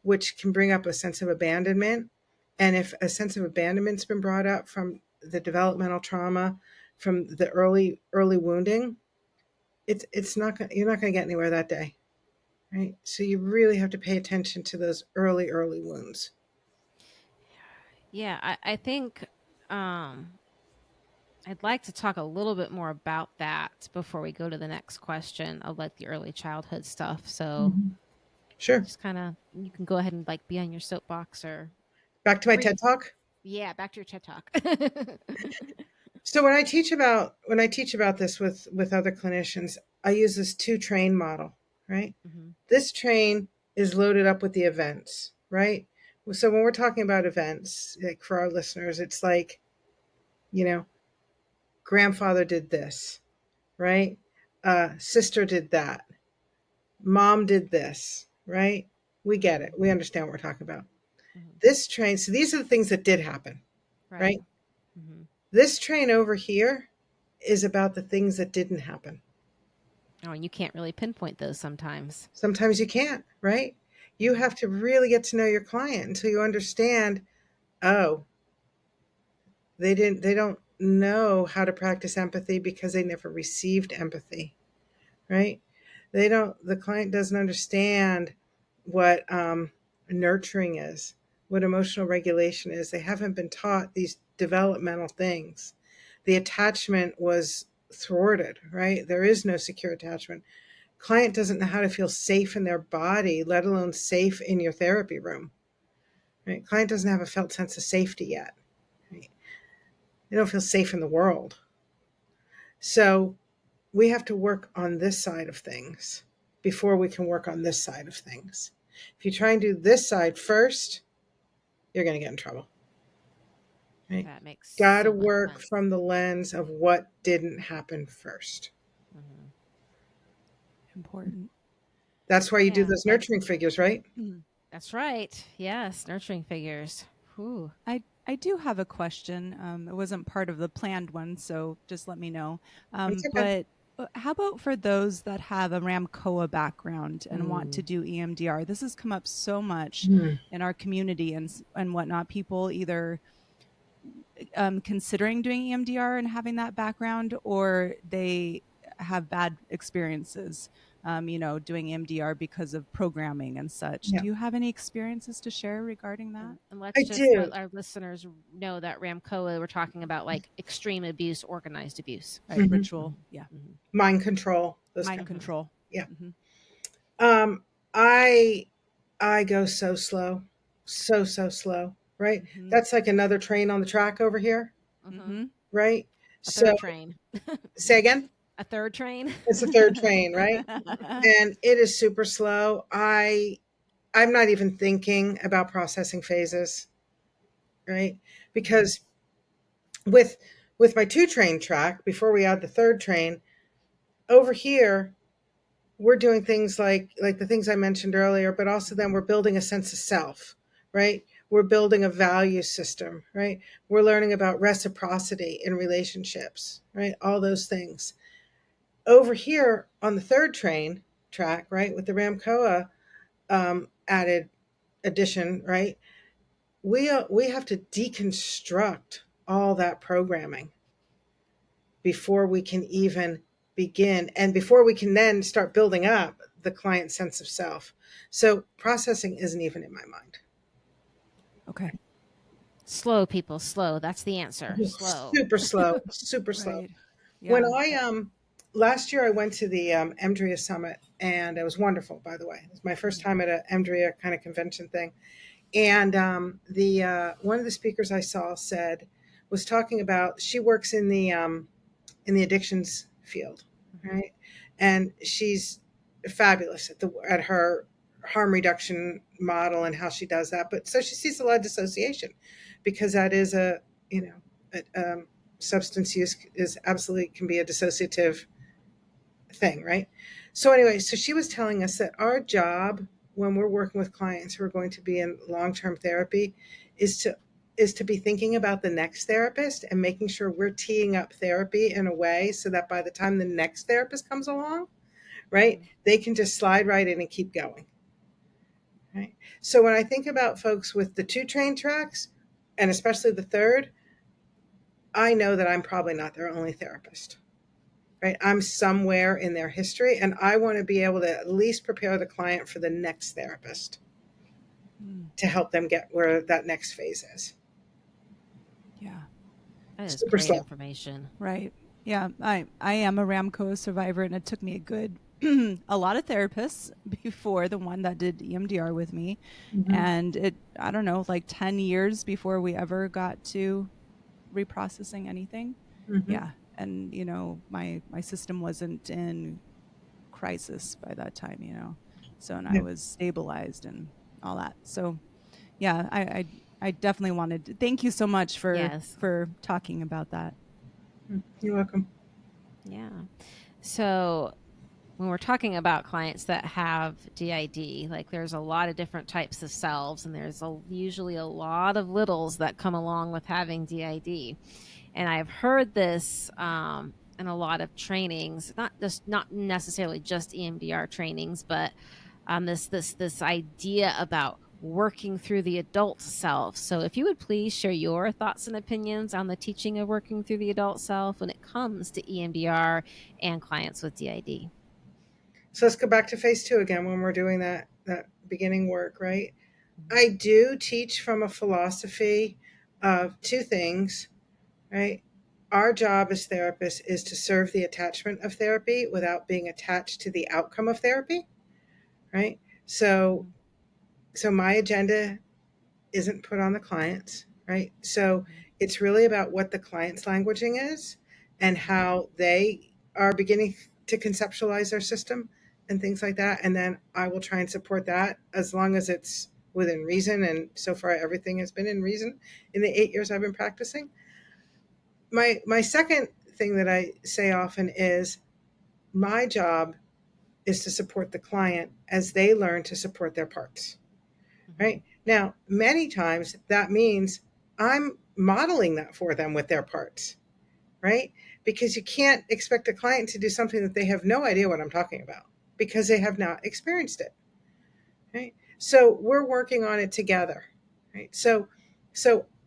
which can bring up a sense of abandonment. And if a sense of abandonment's been brought up from the developmental trauma, from the early wounding, it's not gonna, you're not going to get anywhere that day, right? So you really have to pay attention to those early wounds. Yeah, I think I'd like to talk a little bit more about that before we go to the next question of like the early childhood stuff. So Sure. just kind of, you can go ahead and like be on your soapbox or Back to my breathe. TED Talk. Yeah, back to your TED Talk. So when I teach about this with other clinicians, I use this 2-train model, right? Mm-hmm. This train is loaded up with the events, right? So when we're talking about events, like for our listeners, it's like, grandfather did this, right? Sister did that. Mom did this, right? We get it. We understand what we're talking about. Mm-hmm. This train, so these are the things that did happen, right? Mm-hmm. This train over here is about the things that didn't happen. Oh, and you can't really pinpoint those sometimes. Sometimes you can't, right? You have to really get to know your client until you understand, oh, they don't know how to practice empathy because they never received empathy, right? The client doesn't understand what nurturing is, what emotional regulation is. They haven't been taught these developmental things. The attachment was thwarted, right? There is no secure attachment. Client doesn't know how to feel safe in their body, let alone safe in your therapy room, right? Client doesn't have a felt sense of safety yet, right? They don't feel safe in the world. So we have to work on this side of things before we can work on this side of things. If you try and do this side first, you're going to get in trouble. Right? That makes Got to so much work sense. from the lens of what didn't happen first. Mm-hmm. Important. That's why you do Yeah, those nurturing figures, right? that's right. Yes, nurturing figures. Whew. I do have a question. It wasn't part of the planned one, so just let me know. It's okay. But how about for those that have a Ramcoa background and want to Mm. do EMDR? This has come up so much Hmm. in our community and whatnot. People either considering doing EMDR and having that background, or they have bad experiences, doing EMDR because of programming and such. Yeah, Do you have any experiences to share regarding that? And I let's just do. let our listeners know that Ramcoa, we're talking about like extreme abuse, organized abuse. Right, Mhm. ritual, yeah, Mm-hmm. Mind control, those mind kind of, control. yeah. Hmm. Um, I I go so slow, so slow, right? Hmm. That's like another train on the track over here, Mm-hmm. Hmm. right? A So third train. say again. A third train. It's the third train, right? And it is super slow. I'm not even thinking about processing phases, right? Because with my 2-train track, before we add the third train, over here we're doing things like the things I mentioned earlier, but also then we're building a sense of self, right? We're building a value system, right? We're learning about reciprocity in relationships, right? All those things. Over here on the third train track, right, with the Ramcoa added addition, right? We have to deconstruct all that programming before we can even begin, and before we can then start building up the client's sense of self. So processing isn't even in my mind. Okay, Slow, people, slow. That's the answer. Slow. Super slow, super slow. right. When I last year I went to the EMDRIA summit, and it was wonderful. By the way, it was my first time at a EMDRIA kind of convention thing. And the one of the speakers I saw was talking about, she works in the addictions field, right? And she's fabulous at her harm reduction model and how she does that. But so she sees a lot of dissociation, because that is substance use is absolutely can be a dissociative thing, right? So anyway, so she was telling us that our job when we're working with clients who are going to be in long-term therapy is to be thinking about the next therapist and making sure we're teeing up therapy in a way so that by the time the next therapist comes along, right, they can just slide right in and keep going. Right. So when I think about folks with the 2 train tracks, and especially the 3rd, I know that I'm probably not their only therapist. Right? I'm somewhere in their history, and I want to be able to at least prepare the client for the next therapist to help them get where that next phase is. Yeah. That is Super great slow. information. Right. Yeah. I am a Ramco survivor, and it took me a lot of therapists before the one that did EMDR with me. And I don't know, like 10 years before we ever got to reprocessing anything. Yeah. And, my system wasn't in crisis by that time, so, and I was stabilized and all that. So yeah, I definitely wanted to thank you so much for talking about that. You're welcome. Yeah. So when we're talking about clients that have DID, like there's a lot of different types of selves, and there's usually a lot of littles that come along with having DID. And I've heard this in a lot of trainings, not necessarily just EMDR trainings, but this idea about working through the adult self. So if you would please share your thoughts and opinions on the teaching of working through the adult self when it comes to EMDR and clients with DID. So let's go back to phase 2 again when we're doing that beginning work, right? I do teach from a philosophy of 2 things, right? Our job as therapists is to serve the attachment of therapy without being attached to the outcome of therapy, right? So my agenda isn't put on the clients, right? So it's really about what the client's languaging is and how they are beginning to conceptualize their system and things like that. And then I will try and support that as long as it's within reason. And so far, everything has been in reason in the 8 years I've been practicing. My second thing that I say often is my job is to support the client as they learn to support their parts. Right? Now, many times that means I'm modeling that for them with their parts, right? Because you can't expect a client to do something that they have no idea what I'm talking about because they have not experienced it, right? So we're working on it together, right? So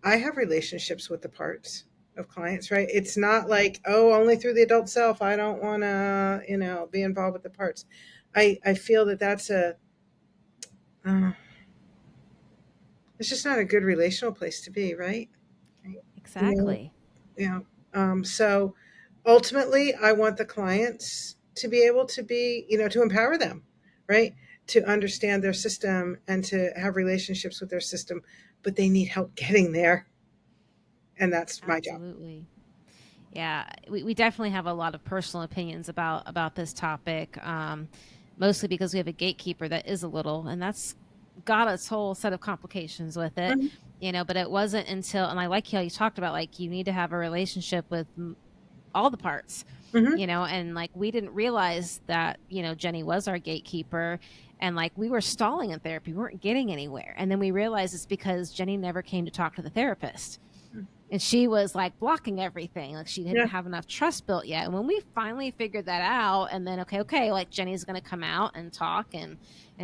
I have relationships with the parts of clients, right? It's not like, oh, only through the adult self. I don't want to, be involved with the parts. I feel that that's it's just not a good relational place to be, right? Exactly. So ultimately, I want the clients to be able to be, to empower them, right? To understand their system and to have relationships with their system, but they need help getting there. And that's my job. Absolutely. Yeah, we definitely have a lot of personal opinions about this topic, mostly because we have a gatekeeper that is a little, and that's got its whole set of complications with it, but it wasn't until, and I like how you talked about, like, you need to have a relationship with all the parts, and like we didn't realize that, Jenny was our gatekeeper, and like we were stalling in therapy, we weren't getting anywhere. And then we realized it's because Jenny never came to talk to the therapist. And she was like blocking everything. Like she didn't have enough trust built yet. And when we finally figured that out, and then, okay, like Jenny's going to come out and talk and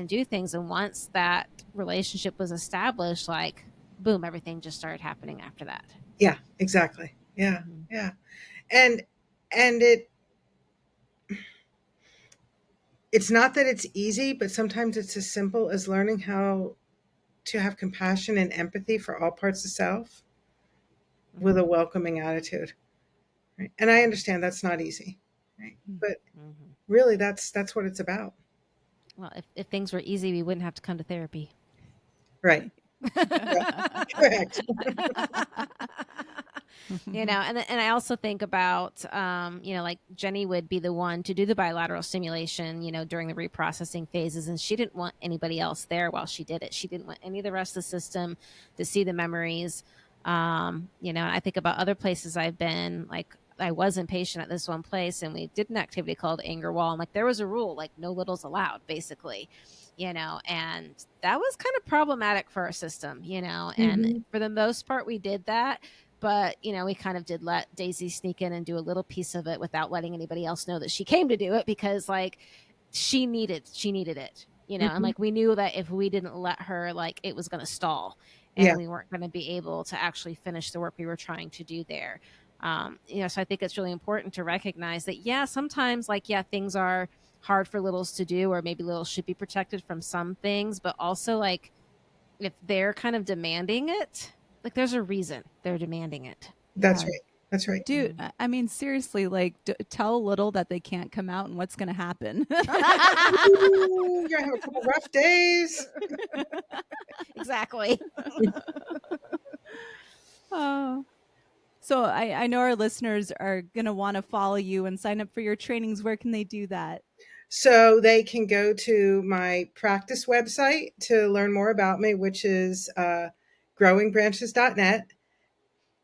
do things. And once that relationship was established, like, boom, everything just started happening after that. Yeah, exactly. Yeah. Yeah. And it's not that it's easy, but sometimes it's as simple as learning how to have compassion and empathy for all parts of self with a welcoming attitude. right? And I understand that's not easy, right? But Mm-hmm. really, that's what it's about. Well, if things were easy, we wouldn't have to come to therapy. Right. Correct. And I also think about, like Jenny would be the one to do the bilateral stimulation, during the reprocessing phases. And she didn't want anybody else there while she did it. She didn't want any of the rest of the system to see the memories. And I think about other places I've been, like I was inpatient at this one place and we did an activity called anger wall. And like, there was a rule, like no littles allowed, basically, and that was kind of problematic for our system, and Mm-hmm. for the most part, we did that. But, we kind of did let Daisy sneak in and do a little piece of it without letting anybody else know that she came to do it, because like she needed it, and Mm-hmm. like we knew that if we didn't let her, like it was going to stall Yeah, and we weren't going to be able to actually finish the work we were trying to do there. So I think it's really important to recognize that, yeah, sometimes like, yeah, things are hard for littles to do, or maybe littles should be protected from some things, but also like if they're kind of demanding it, like there's a reason they're demanding it. that's Yeah. right. That's right. Dude, I mean, seriously, like, tell Little that they can't come out and what's going to happen. Ooh, you're gonna have a couple rough days. Exactly. Oh. So I know our listeners are going to want to follow you and sign up for your trainings. Where can they do that? So they can go to my practice website to learn more about me, which is growingbranches.net,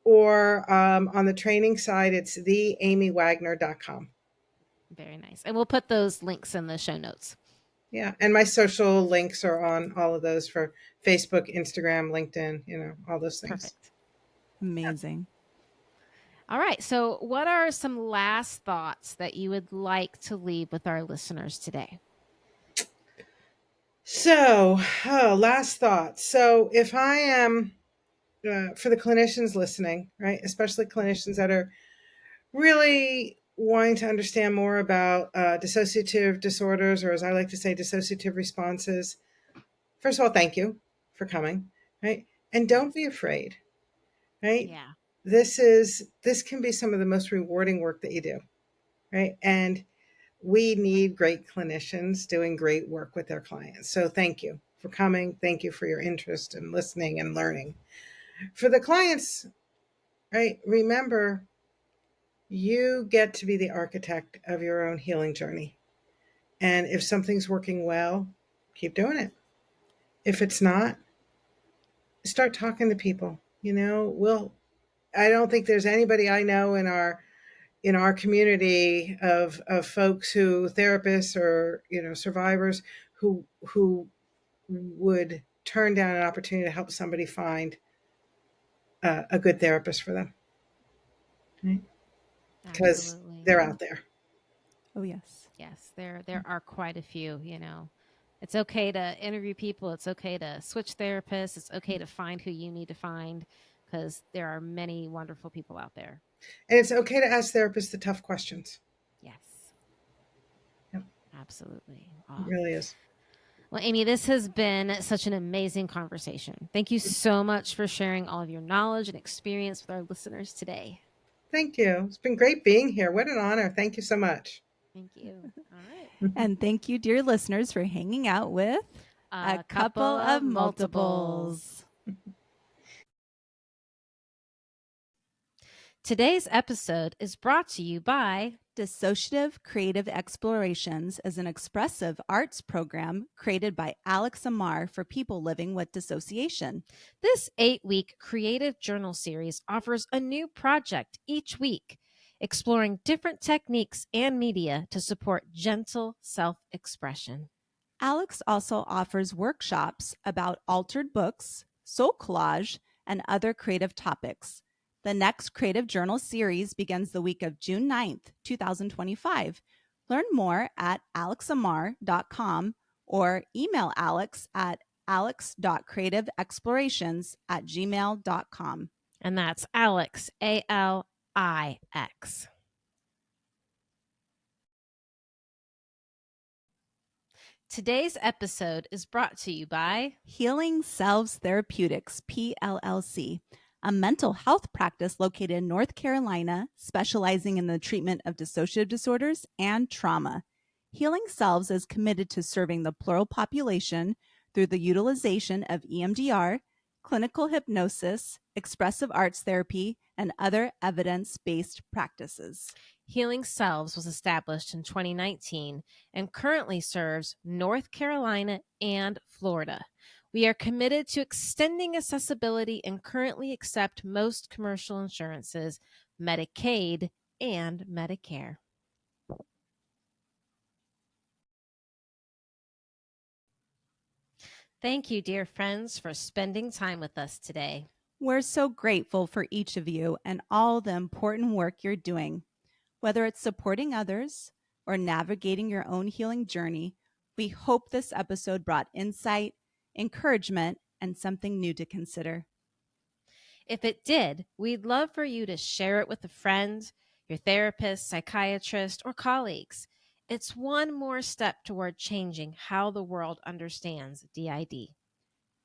or on the training side, it's theamywagner.com. Very nice. And we'll put those links in the show notes. Yeah, and my social links are on all of those for Facebook, Instagram, LinkedIn, all those things. Perfect. Amazing. All right. So, what are some last thoughts that you would like to leave with our listeners today? So, last thought. So, if I am, for the clinicians listening, right, especially clinicians that are really wanting to understand more about dissociative disorders, or as I like to say, dissociative responses, first of all, thank you for coming, right? And don't be afraid, right? Yeah. This can be some of the most rewarding work that you do, right? And we need great clinicians doing great work with their clients. So thank you for coming. Thank you for your interest in listening and learning. For the clients, right? Remember, you get to be the architect of your own healing journey. And if something's working well, keep doing it. If it's not, start talking to people. I don't think there's anybody I know in our community of folks who therapists or survivors who would turn down an opportunity to help somebody find a good therapist for them, right? Because Absolutely. they're out there. Oh, yes. Yes, there are quite a few, It's okay to interview people, it's okay to switch therapists, it's okay to find who you need to find, because there are many wonderful people out there. And it's okay to ask therapists the tough questions. Yes. Yep. Absolutely. It Oh. really is. Well, Amy, this has been such an amazing conversation. Thank you so much for sharing all of your knowledge and experience with our listeners today. Thank you. It's been great being here. What an honor. Thank you so much. Thank you. All right. And thank you, dear listeners, for hanging out with A couple of multiples. Today's episode is brought to you by Dissociative Creative Explorations is an expressive arts program created by Alex Amar for people living with dissociation. This 8-week creative journal series offers a new project each week, exploring different techniques and media to support gentle self-expression. Alex also offers workshops about altered books, soul collage, and other creative topics. The next Creative Journal series begins the week of June 9th, 2025. Learn more at alexamar.com or email Alex at alex.creativeexplorations@gmail.com. And that's Alex, ALIX. Today's episode is brought to you by Healing Selves Therapeutics, PLLC, a mental health practice located in North Carolina, specializing in the treatment of dissociative disorders and trauma. Healing Selves is committed to serving the plural population through the utilization of EMDR, clinical hypnosis, expressive arts therapy, and other evidence-based practices. Healing Selves was established in 2019 and currently serves North Carolina and Florida. We are committed to extending accessibility and currently accept most commercial insurances, Medicaid, and Medicare. Thank you, dear friends, for spending time with us today. We're so grateful for each of you and all the important work you're doing. Whether it's supporting others or navigating your own healing journey, we hope this episode brought insight, encouragement, and something new to consider. If it did, we'd love for you to share it with a friend, your therapist, psychiatrist, or colleagues. It's one more step toward changing how the world understands DID.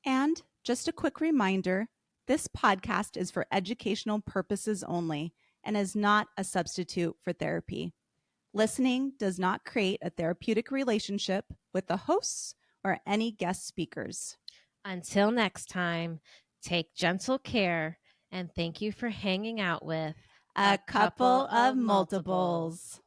And just a quick reminder, this podcast is for educational purposes only and is not a substitute for therapy. Listening does not create a therapeutic relationship with the hosts or any guest speakers. Until next time, take gentle care and thank you for hanging out with A couple of multiples.